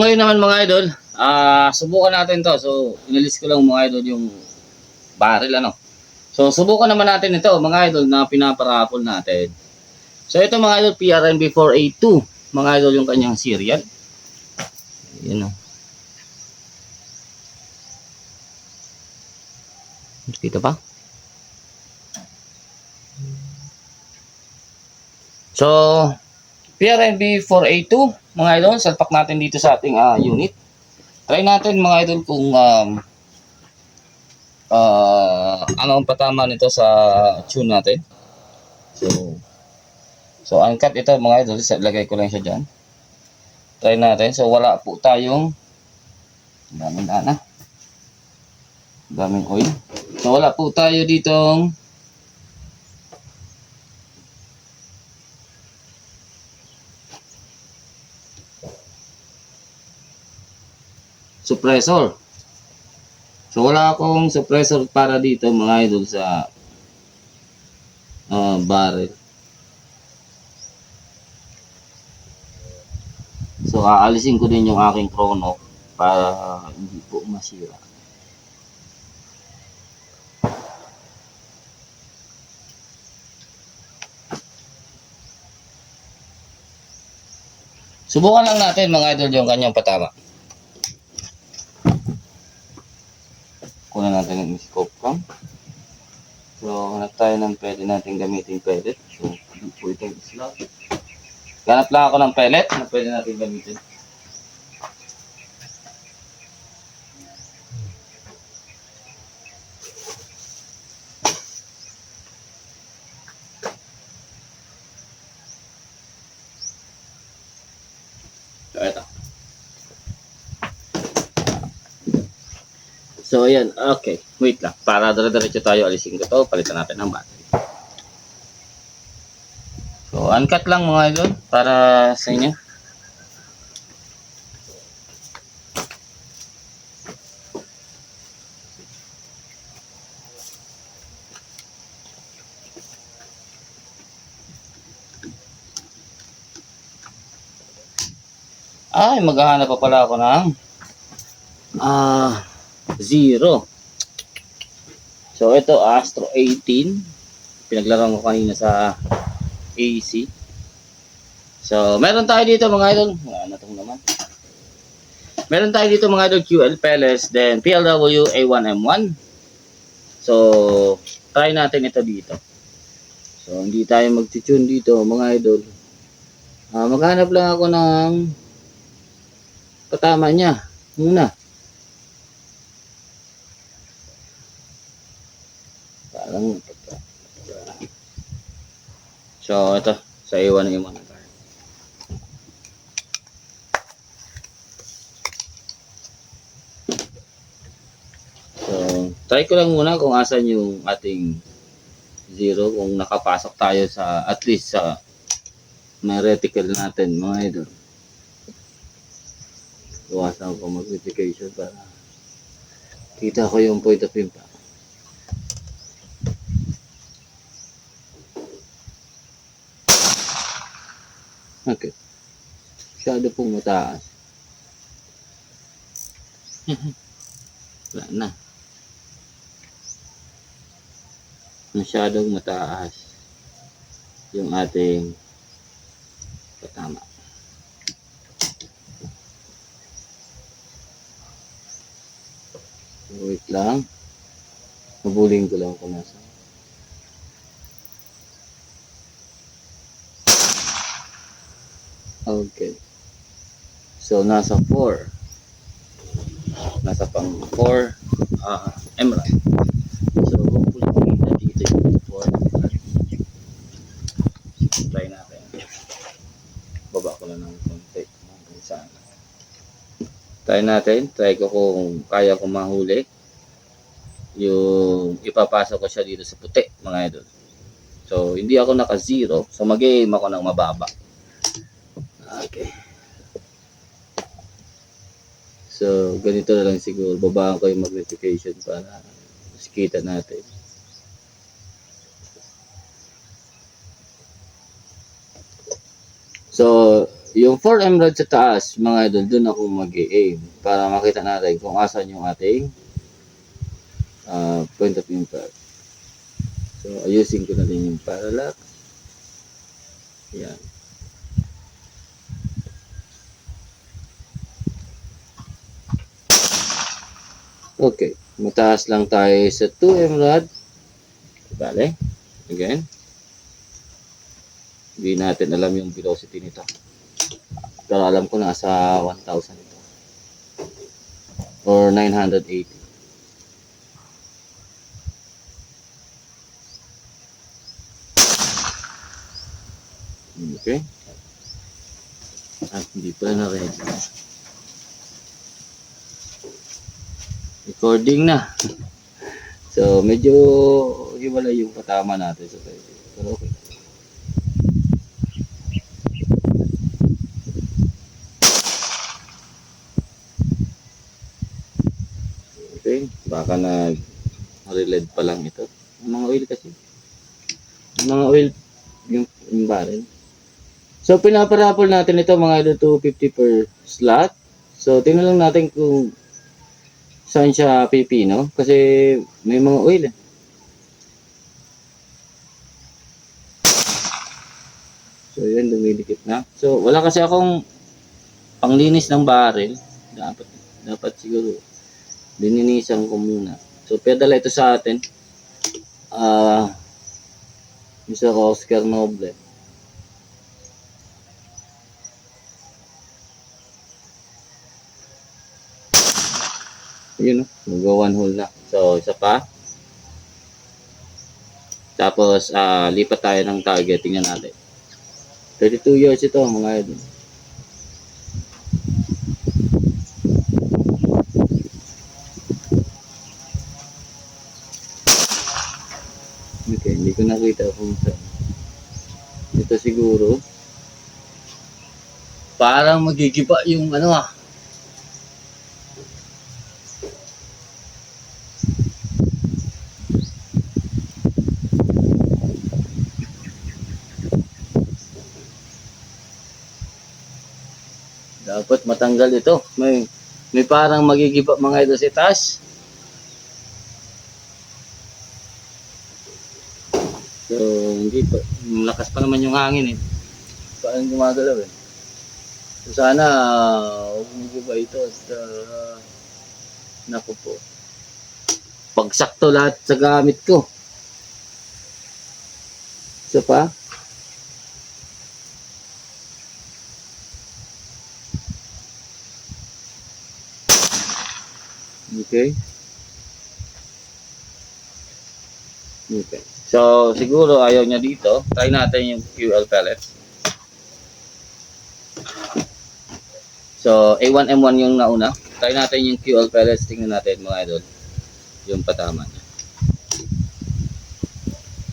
Ngayon naman mga idol, subukan natin to. So, inalis ko lang mga idol yung barrel ano. So, subukan naman natin ito mga idol na pinaparapol natin. So, ito mga idol, PRNB 482. Mga idol yung kanyang serial. Yan o. Kita pa? So, PRNB 482 mga idol, salpak natin dito sa ating unit. Try natin mga idol kung ano ang patama nito sa tune natin. So angkat ito mga idol, lagay ko lang siya dyan. Try natin. So wala po tayong daming oil. So wala po tayo ditong suppressor. So wala akong suppressor para dito mga idol sa barrel. So aalisin ko din yung aking chrono para hindi po masira. Subukan lang natin mga idol yung kanyang patama. Kunan natin yung scope cam. So hanap tayo ng pwede natin gamitin pellet. So hindi po itong slot. Ganap lang ako ng pellet na pwede natin gamitin. So ito. So ayan, okay. Wait lang. Para dire-diretso tayo, alisin ko to. Palitan natin ng battery. So uncut lang mga idol para sa inyo. Ay, maghahanap pa pala ako ng zero. So ito Astro 18. Pinaglaruan ko kanina sa AC. So meron tayo dito mga idol. Ano tong naman? Meron tayo dito mga idol QL Peles, then PLW A1M1. So try natin ito dito. So hindi tayo mag-tune dito mga idol. Maghanap lang ako ng patama niya muna. Parang so ito sa A1M1 na tayo. So try ko lang muna kung asan yung ating zero, kung nakapasok tayo sa at least sa may reticle natin mga idol. Iwasan ko mag-verification para kita ko yung point of impact. Okay. Masyado pong mataas. Wala na. Masyadong mataas yung ating patama. Wait lang. Mabuling ko lang kung nasa. Okay. So nasa 4. Nasa pang 4 emerald. So hopefully kita dito yung 4 emerald. Try natin. Baba ko lang ng konti. Sana. Try natin. Try ko kung kaya ko mahuli. Yung ipapasok ko siya dito sa puti mga idol. So hindi ako naka 0. So mag-aim ako ng mababa. Okay. So ganito na lang siguro. Babaan ko yung magnification para mas kita natin. So yung 4M rod sa taas, mga idol, doon ako mag-aim para makita natin kung asan yung ating point of impact. So, ayusin ko na din yung parallax. Yan. Okay. Mataas lang tayo sa 2M rod. Bale. Again. Hindi natin alam yung velocity nito. Pero alam ko nasa 1,000 ito. Or 980. Okay. Hindi pa na rin. Recording na. So, medyo hiwala yung patama natin sa pwede. Pero okay. Okay. Baka nag-reled pa lang ito. Yung mga oil kasi. Yung mga oil, yung barrel. So, pinaparapol natin ito mga idol 250 per slot. So, tingnan lang natin kung saan siya pipino. Kasi may mga oil eh. So, yan, dumidikit na. So, wala kasi akong panglinis ng barrel. Dapat siguro lininisan ko muna. So, pedala ito sa atin. Mr. Oscar Noble. Yun, mag-go one hole na. So, isa pa. Tapos, lipat tayo ng target. Tingnan natin. 32 years ito, mga idol. Okay, hindi ko nakita kung saan. Ito siguro. Parang magigiba yung Dapat matanggal ito. May parang magigiba mga idol sa taas. So, hindi pa. Malakas pa naman yung hangin eh. Parang gumagalaw eh. So, sana magigiba ito. Naku po. Pagsakto lahat sa gamit ko. Isa pa. Okay. Okay. So, siguro ayaw niya dito. Try natin yung QL pellets. So, A1M1 yung nauna. Try natin yung QL pellets. Tingnan natin mga idol. Yung patama niya.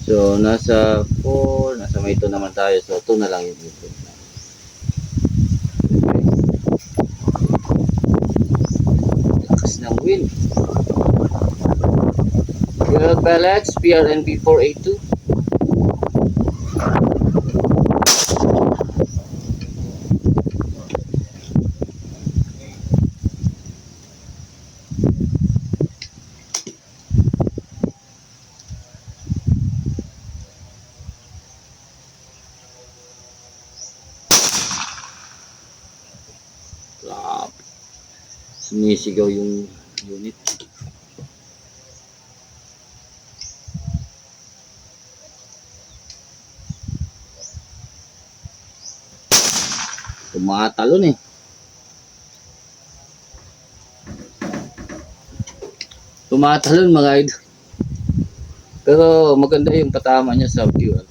So, nasa 4. Nasa may 2 naman tayo. So, 2 na lang yung input na. Lakas ng wind. QL pellets, PRNP 482. Sumisigaw yung unit. Tumatalon eh. Tumatalon mga idol. Pero maganda yung patama niya sa fuel.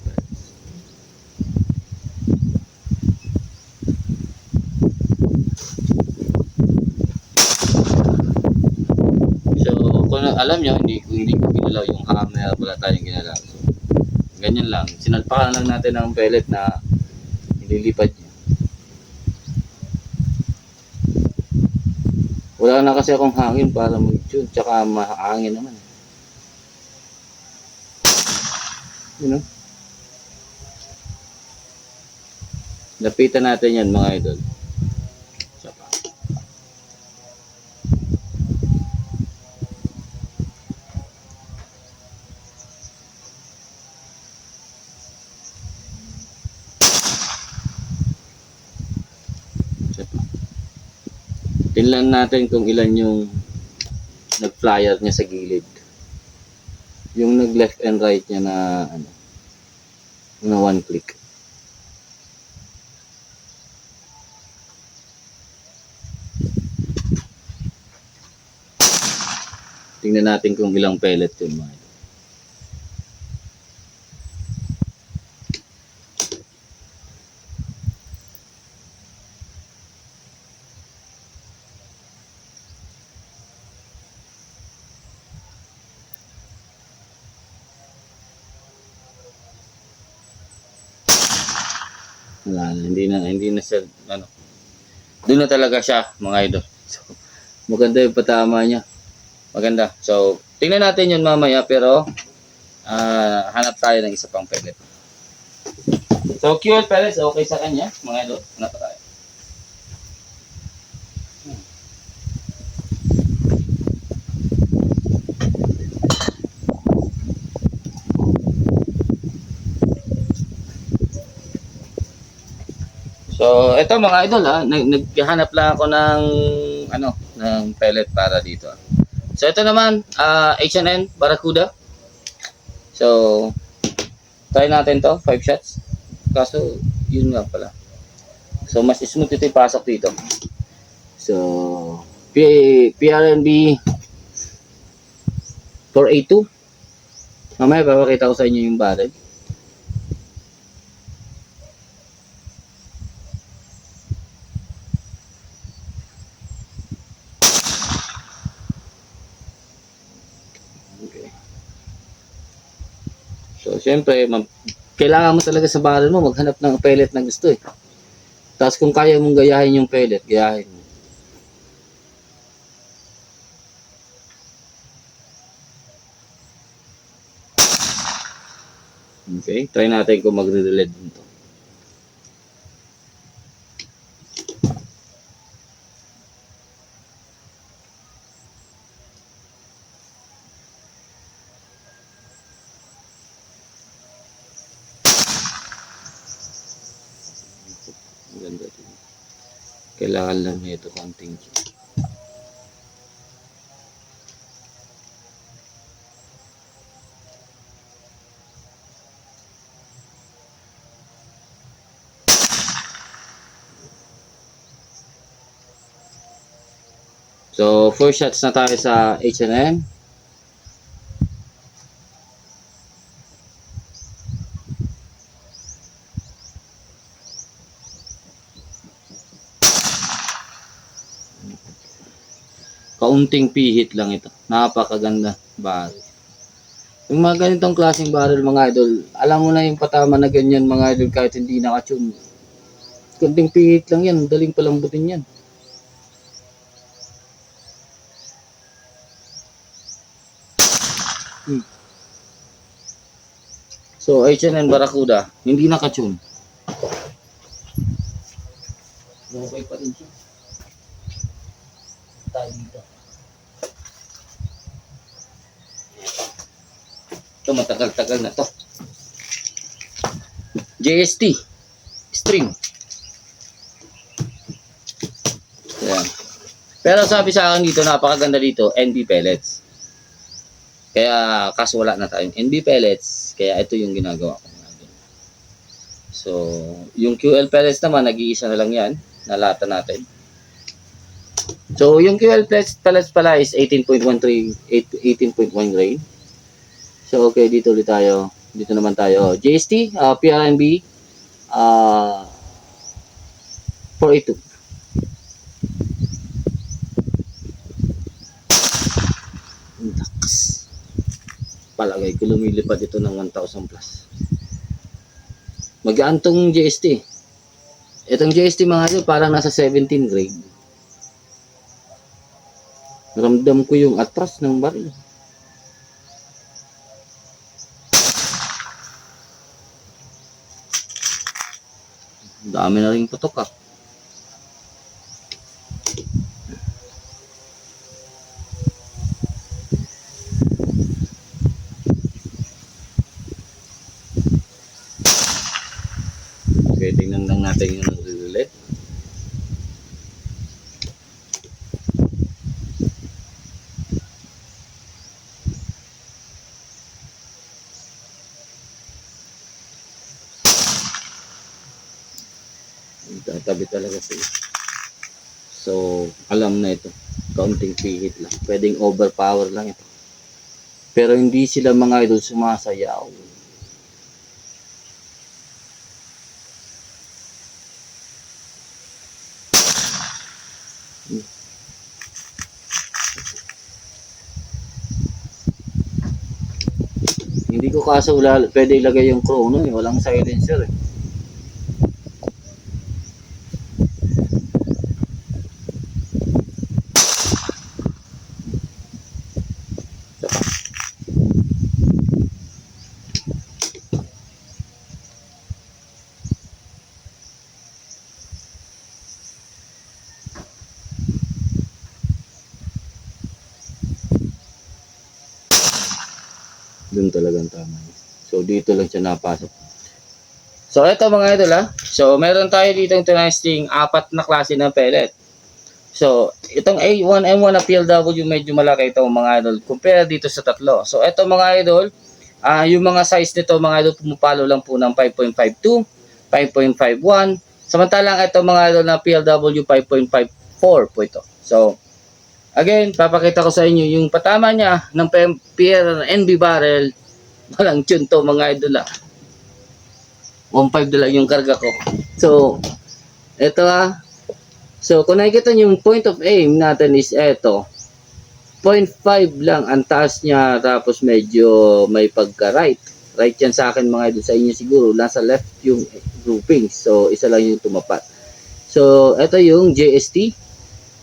Kung alam nyo, hindi ko ginalaw yung hammer, wala tayong ginalaw. So, ganyan lang. Sinalpakan lang natin ng pellet na nililipad niya. Wala na kasi akong hangin para mag-tune, tsaka mahangin naman. You know? Lapitan natin yan mga idol. Isa pa. Isa pa. Tingnan natin kung ilan yung nag-flyer niya sa gilid. Yung nag-left and right niya na ano, na one click. Tingnan natin kung ilang pellet yun mga idol. Wala na, hindi na siya ano. Doon na talaga siya mga idol. So, maganda yung patama niya. Maganda. So, tingnan natin yun mamaya pero hanap tayo ng isa pang pellet. So, QL pellets okay sa kanya mga idol. Hanap pa tayo. So, ito mga idol naghahanap lang ako ng ano, ng pellet para dito. So, ito naman H&N Barracuda. So, try natin to, 5 shots. Kaso, yun nga pala. So, mas smooth ito ipasok dito. So, PRNB 482. Mamaya, papakita ko sa inyo yung barrel. Okay. So, syempre, kailangan mo talaga sa barrel mo maghanap ng pellet na gusto eh. Tapos kung kaya mong gayahin yung pellet, gayahin mo. Okay, try natin kung magre-reled dito. Maganda din. Kailangan lang nito konting. So, 4 shots na tayo sa H&M. Kaunting pihit lang ito. Napakaganda barrel. Yung mga ganitong klaseng barrel mga idol, alam mo na yung patama na ganyan mga idol kahit hindi nakatune. Kaunting pihit lang yan, daling palambutin yan. So, H&N Barracuda, hindi nakatune. Okay pa rin siya. Tayo dito. Ito, matagal-tagal na to. JST string. Ayan. Pero sabi sa akin dito, napakaganda dito, NB pellets. Kaya kaso wala na tayong NB pellets, kaya ito yung ginagawa ko. So, yung QL pellets naman, nag-iisa na lang yan, nalata natin. So, yung QL pellets pala is 18.13, 18.1 grain. So, okay, dito ulit tayo. Dito naman tayo. JST, PRNB, 482. Palagay ko lumilipad ito ng 1,000 plus. Magaan tong JST. Itong JST mga ito parang nasa 17 grade. Ramdam ko yung atras ng baril. Dami na rin putok ah. Okay, tingnan lang natin yung ulit. Tatabi talaga sila. So, alam na ito. Kaunting pihit lang. Pwedeng overpower lang ito. Pero hindi sila mga idol sumasayaw. Hindi ko kaso pwede ilagay yung chrono eh. Walang silencer eh. Doon talagang tama. So, dito lang siya napasok. So, ito mga idol ha. So, meron tayo dito yung testing 4 na klase ng pellet. So, itong A1M1 na PLW medyo malaki ito mga idol. Compare dito sa tatlo. So, ito mga idol, yung mga size nito mga idol pumapalo lang po ng 5.52, 5.51. Samantalang ito mga idol na PLW 5.54 po ito. So, again, papakita ko sa inyo yung patama niya ng NB barrel. Walang tune to mga idol 1.5 lang yung karga ko. So, ito So, kung nakikita nyo yung point of aim natin is ito. 0.5 lang ang taas niya tapos medyo may pagka-right. Right yan sa akin mga idol. Sa inyo siguro, nasa left yung groupings. So, isa lang yung tumapat. So, ito yung JST.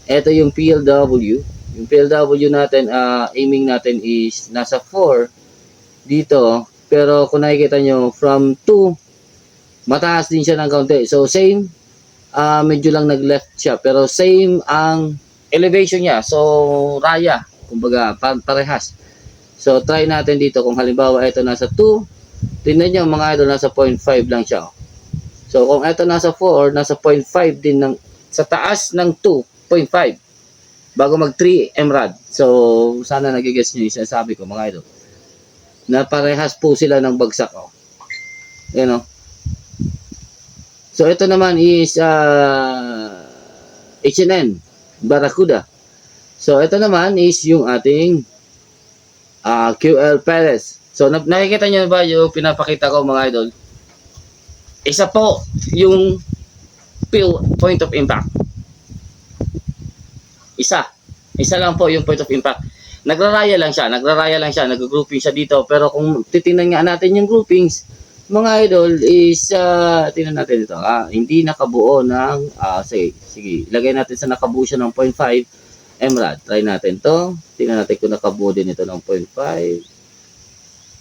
Ito yung PLW. Yung PLW natin, aiming natin is nasa 4 dito. Pero kung nakikita nyo, from 2, mataas din siya ng kaunti. So, same. Medyo lang nag-left siya. Pero same ang elevation niya. So, raya. Kumbaga, parehas. So, try natin dito. Kung halimbawa, ito nasa 2. Tingnan nyo mga idol, nasa 0.5 lang siya. So, kung ito nasa 4, nasa 0.5 din ng, sa taas ng 2.5 bago mag 3 MRAD. So, sana nagigets nyo yung sinasabi ko mga idol. Na parehas po sila ng bagsak. Ayan o. So, ito naman is H&N Barracuda. So, ito naman is yung ating QL Perez. So, nakikita nyo ba yung pinapakita ko mga idol? Isa po yung point of impact. Isa lang po yung point of impact. Nagraraya lang siya, nag-grouping siya dito. Pero kung titingnan nga natin yung groupings, mga idol is, tingnan natin ito. Hindi nakabuo ng, sige, ilagay natin sa nakabuo siya ng 0.5 MRAD. Try natin to. Tingnan natin kung nakabuo din ito ng 0.5.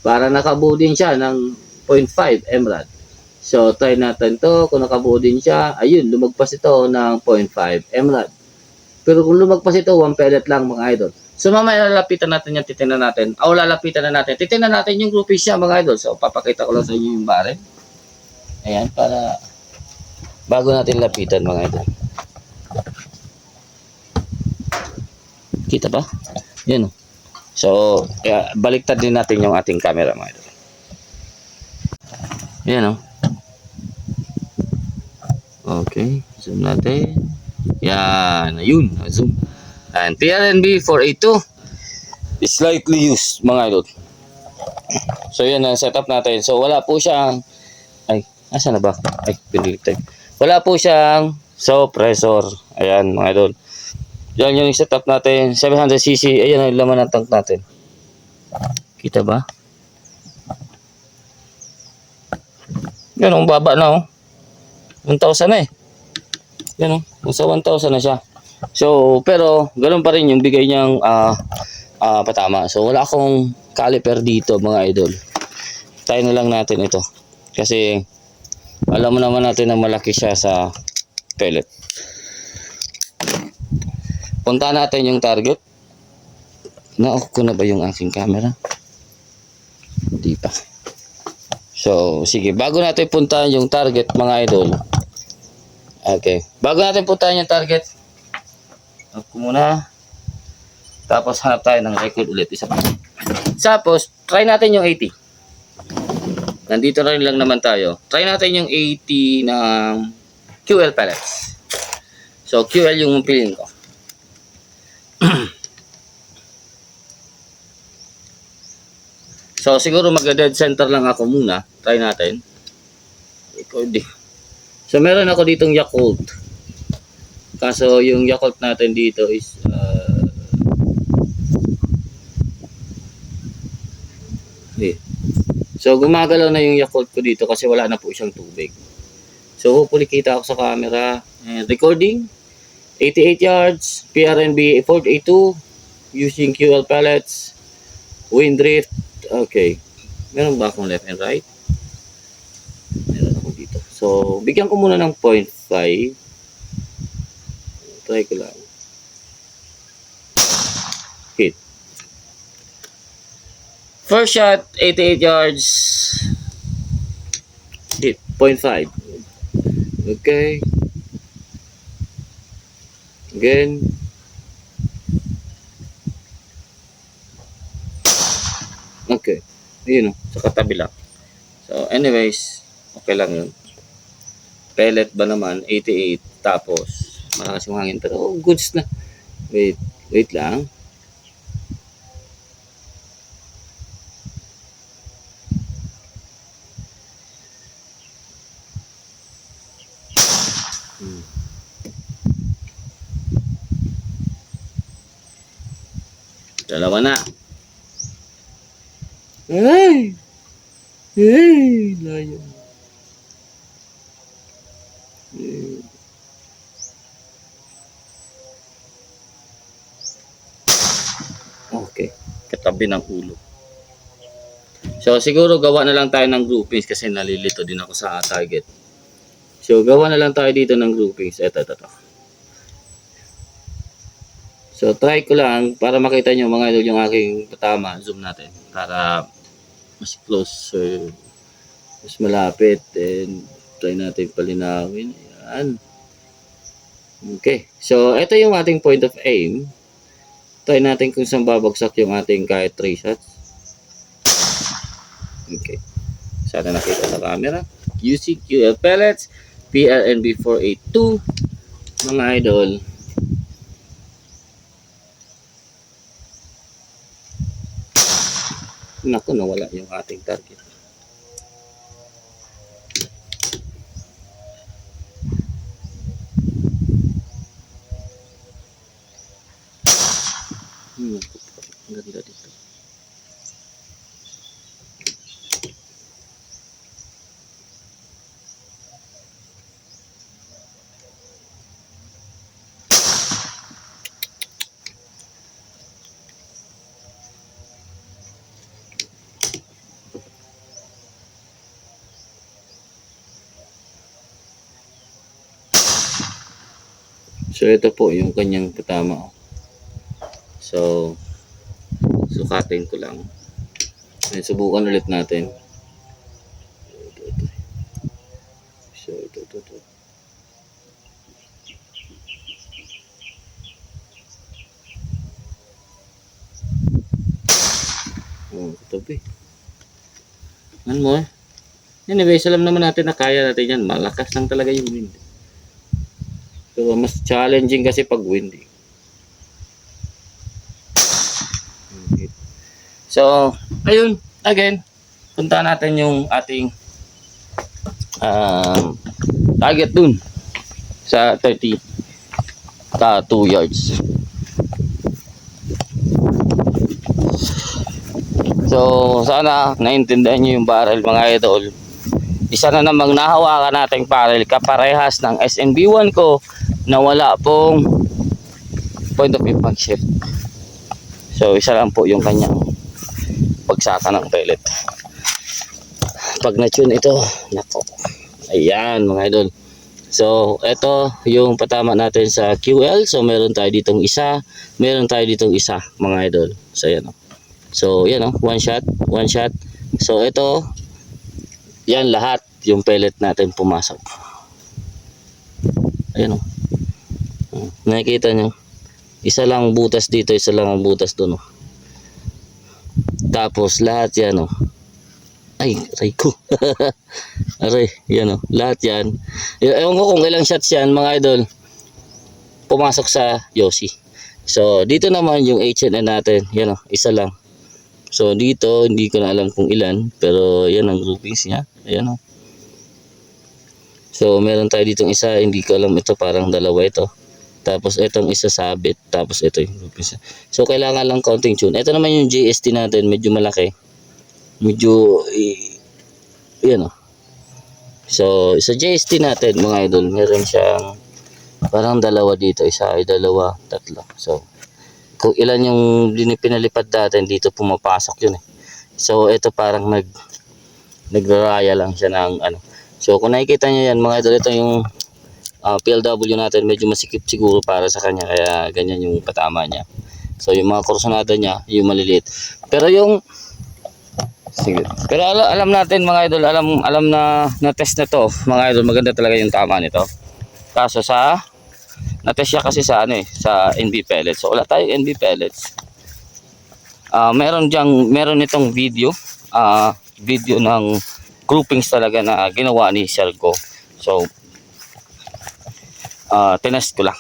Para nakabuo din siya ng 0.5 MRAD. So, try natin to. Kung nakabuo din siya, ayun, lumagpas ito ng 0.5 MRAD. Pero kung lumagpas ito, 1 pellet lang mga idol. So, mamaya lalapitan natin yan, titingnan natin. Lalapitan na natin. Titingnan natin yung grouping siya mga idol. So, papakita ko lang sa inyo yung barrel. Ayan, para bago natin lapitan mga idol. Kita ba? Yan. So, baliktad din natin yung ating camera mga idol. Yan. Okay, zoom natin. Yan, ayun, zoom. And PRNB 482 is slightly used mga idol. So yan ang setup natin. So wala po siyang asa na ba? Piniliktay. Wala po siyang suppressor. Ayan mga idol. Yan yung setup natin. 700cc. Ayan ang laman ng tank natin. Kita ba? Yan ang baba na 1,000 na Yan nasa 1,000 na siya. So, pero ganoon pa rin yung bigay niyang patama. So, wala akong caliper dito mga idol. Tayo na lang natin ito. Kasi Alam mo naman natin na malaki siya sa pellet. Punta natin yung target. Na-off ko na ba yung aking camera? Hindi pa. So, sige. Bago natin puntahan yung target, mga idol. Okay. Bago natin puntahan yung target, off ko muna. Tapos hanap tayo ng record ulit. Isa pa. Tapos, try natin yung 80. Nandito rin lang naman tayo. Try natin yung 80 ng QL pellets. So, QL yung piliin ko. So, siguro mag-dead center lang ako muna. Try natin. Recording. So, meron ako ditong Yakult. Kaso, yung Yakult natin dito is so, gumagalaw na yung Yakult ko dito kasi wala na po siyang tubig. So, hopefully kita ako sa camera. And recording. 88 yards. PRNB 482. Using QL pellets. Wind drift. Okay. Meron ba akong left and right? Meron ako dito. So, bigyan ko muna ng 0.5. Try ko lang. Hit. First shot, 88 yards. Hit. 0.5. Okay. Again. Okay. Yun o. Sa katabi lang. So, anyways. Okay lang yun. Pellet ba naman? 88. Tapos, malakas yung hangin. Pero, goods na. Wait. Wait lang. Dalawa na. Ay! Ay! Layo. Okay. Katabi ng ulo. So, siguro gawa na lang tayo ng groupings kasi nalilito din ako sa target. So, gawa na lang tayo dito ng groupings. Ito. So, try ko lang para makita nyo mga idol yung aking tama. Zoom natin para mas close, mas malapit, and try natin palinawin. Ayan. Okay. So, ito yung ating point of aim. Try natin kung saan babagsak yung ating kahit 3 shots. Okay. Sana nakita sa camera. Using QL pellets, PRNB 482. Mga idol. Naku, nawala yung ating target. Ang ganda dito. So, ito po yung kanyang patama. So, sukatin ko lang. And subukan ulit natin. So, ito. Oh, katabi. Ano mo eh? Anyways, alam naman natin na kaya natin yan. Malakas lang talaga yung wind. So, mas challenging kasi pag windy. So, ayun. Again, punta natin yung ating target dun sa 32 yards. So, sana naintindihan nyo yung barrel mga idol. Isa na namang nahawakan nating barrel kaparehas ng SNB1 ko na wala pong point of impact shift. So, isa lang po yung kanyang pagsaka ng pellet. Pag na-tune ito, nako, Ayan mga idol. So, ito yung patama natin sa QL. So, meron tayo ditong isa. Meron tayo ditong isa mga idol. So, ayan o. So, yan o. One shot. One shot. So, ito. Yan lahat. Yung pellet natin pumasok. Ayan o. Nakikita nyo. Isa lang butas dito. Isa lang ang butas doon o. Tapos, lahat yan o. Ay, aray ko. Aray, yan o. Lahat yan. Ewan ko kung ilang shots yan mga idol. Pumasok sa Yossi. So, dito naman yung H&N natin. Yan o, isa lang. So, dito, hindi ko na alam kung ilan. Pero, yan ang groupings niya. Ayan o. So, meron tayo ditong isa. Hindi ko alam ito. Parang dalawa ito. Tapos, itong isa sabit. Tapos, ito yung groupings niya. So, kailangan lang counting tune. Ito naman yung JST natin. Medyo malaki. Medyo yan o. So sa JST natin mga idol, meron siyang parang dalawa dito, isa ay dalawa, tatlo. So kung ilan yung pinalipad natin dito, pumapasok yun eh. So ito parang nagraraya lang siya ng ano. So kung nakikita nyo yan mga idol, ito yung PLW natin, medyo masikip siguro para sa kanya, kaya ganyan yung patama niya. So yung mga kursonada niya, yung maliliit. Pero yung sige. Pero alam natin mga idol, alam na test na to mga idol, maganda talaga yung tama nito. Kaso na-test siya kasi sa ano sa NB pellets. So wala tayong NB pellets. Meron itong video, video ng groupings talaga na ginawa ni Sergo. So tinest ko lang.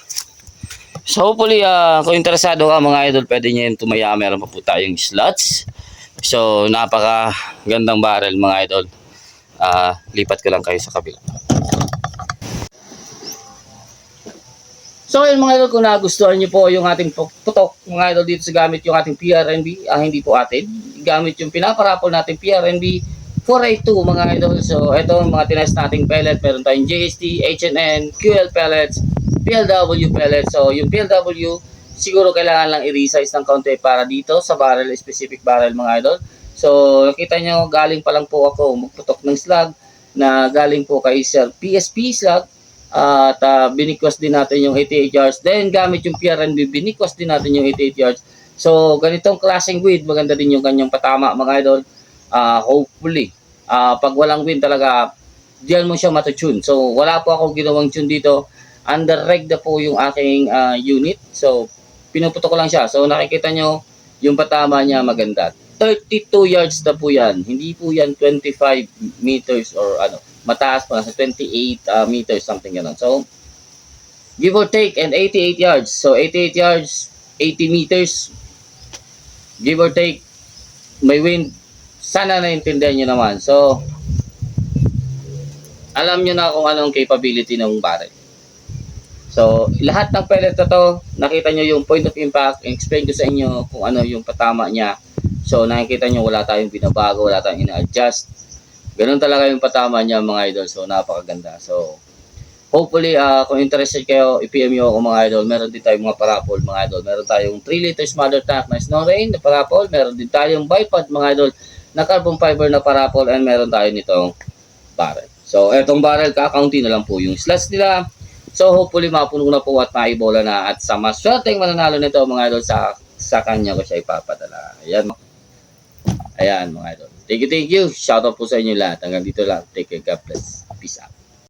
So hopefully kung interesado ka mga idol, pwede niyo yung tumaya. Meron pa po tayong slots. So, napaka gandang barrel mga idol. Lipat ko lang kayo sa kabila. So, yun mga idol, kung nagustuhan nyo po yung ating putok mga idol dito sa gamit yung ating PRNB, hindi po atin. Gamit yung pinaparapol natin PRNB 482 mga idol. So, ito mga tinest nating pellet. Meron tayong JST, H&N, QL pellets, PLW pellets. So, yung PLW, siguro kailangan lang i-resize ng kaunti para dito sa barrel, specific barrel mga idol. So, nakita nyo, galing pa lang po ako magputok ng slug na galing po kay Sir PSP slug. At binikwas din natin yung 88 yards. Then, gamit yung PRNB, binikwas din natin yung 88 yards. So, ganitong klaseng wind, maganda din yung kanyang patama mga idol. Hopefully, pag walang wind talaga, diyan mo siya matutune. So, wala po ako ginawang tune dito. Under reg na po yung aking unit. So, pinuputok ko lang siya. So nakikita nyo yung patama niya maganda. 32 yards na po yan. Hindi po yan 25 meters or ano. Mataas pa sa 28 meters something ganun. So give or take and 88 yards. So 88 yards, 80 meters. Give or take. May wind. Sana naintindihan nyo naman. So alam nyo na kung anong capability ng barrel. So, lahat ng pellet na to, nakita nyo yung point of impact, explain ko sa inyo kung ano yung patama niya. So, nakikita nyo wala tayong binabago, wala tayong ina-adjust. Ganun talaga yung patama niya mga idol. So, napakaganda. So, hopefully, kung interested kayo, i-PM nyo ako mga idol. Meron din tayong mga parapol mga idol. Meron tayong 3 liters mother tank na snow rain na parapol. Meron din tayong bipod mga idol na carbon fiber na parapol. And meron tayo nitong barrel. So, etong barrel, kakaunti na lang po yung slots nila. So hopefully mapuno na po at maibola na at sa maswerteng mananalo nito mga idol sa kanya ko siya ipapadala. Ayan. Ayan mga idol. Thank you. Shout out po sa inyo lahat. Hanggang dito lang. Take care. God bless. Peace out.